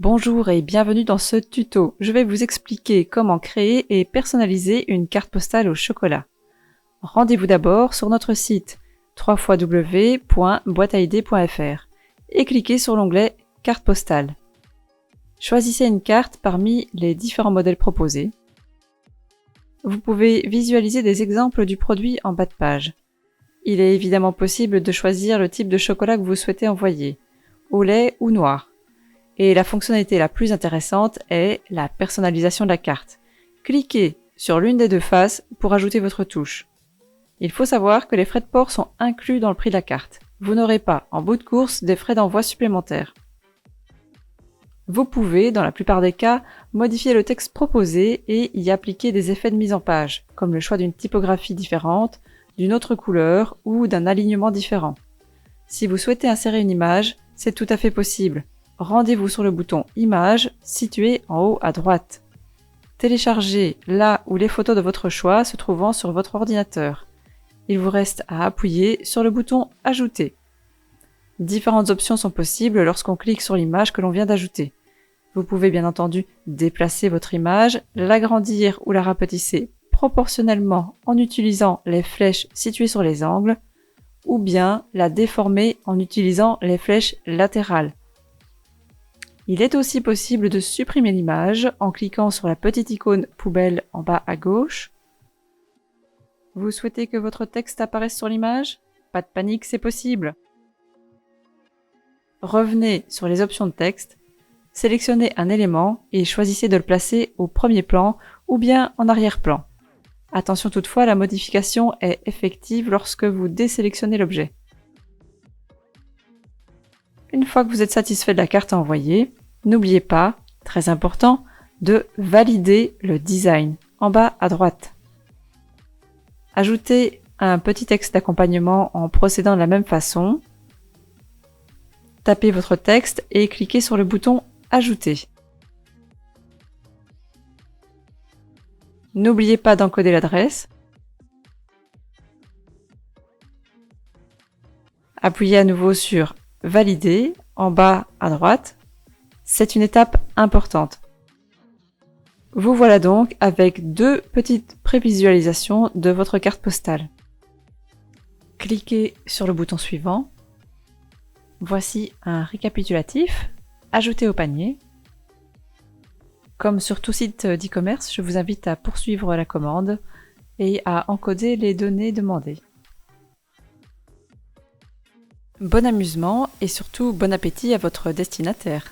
Bonjour et bienvenue dans ce tuto. Je vais vous expliquer comment créer et personnaliser une carte postale au chocolat. Rendez-vous d'abord sur notre site www.boiteaidee.fr et cliquez sur l'onglet Carte postale. Choisissez une carte parmi les différents modèles proposés. Vous pouvez visualiser des exemples du produit en bas de page. Il est évidemment possible de choisir le type de chocolat que vous souhaitez envoyer, au lait ou noir. Et la fonctionnalité la plus intéressante est la personnalisation de la carte. Cliquez sur l'une des deux faces pour ajouter votre touche. Il faut savoir que les frais de port sont inclus dans le prix de la carte. Vous n'aurez pas, en bout de course, des frais d'envoi supplémentaires. Vous pouvez, dans la plupart des cas, modifier le texte proposé et y appliquer des effets de mise en page, comme le choix d'une typographie différente, d'une autre couleur ou d'un alignement différent. Si vous souhaitez insérer une image, c'est tout à fait possible. Rendez-vous sur le bouton Images situé en haut à droite. Téléchargez là où les photos de votre choix se trouvant sur votre ordinateur. Il vous reste à appuyer sur le bouton Ajouter. Différentes options sont possibles lorsqu'on clique sur l'image que l'on vient d'ajouter. Vous pouvez bien entendu déplacer votre image, l'agrandir ou la rapetisser proportionnellement en utilisant les flèches situées sur les angles, ou bien la déformer en utilisant les flèches latérales. Il est aussi possible de supprimer l'image en cliquant sur la petite icône poubelle en bas à gauche. Vous souhaitez que votre texte apparaisse sur l'image? Pas de panique, c'est possible. Revenez sur les options de texte, sélectionnez un élément et choisissez de le placer au premier plan ou bien en arrière-plan. Attention toutefois, la modification est effective lorsque vous désélectionnez l'objet. Une fois que vous êtes satisfait de la carte à envoyer, n'oubliez pas, très important, de valider le design en bas à droite. Ajoutez un petit texte d'accompagnement en procédant de la même façon. Tapez votre texte et cliquez sur le bouton Ajouter. N'oubliez pas d'encoder l'adresse. Appuyez à nouveau sur Valider en bas à droite. C'est une étape importante. Vous voilà donc avec deux petites prévisualisations de votre carte postale. Cliquez sur le bouton suivant. Voici un récapitulatif. Ajoutez au panier. Comme sur tout site d'e-commerce, je vous invite à poursuivre la commande et à encoder les données demandées. Bon amusement et surtout bon appétit à votre destinataire.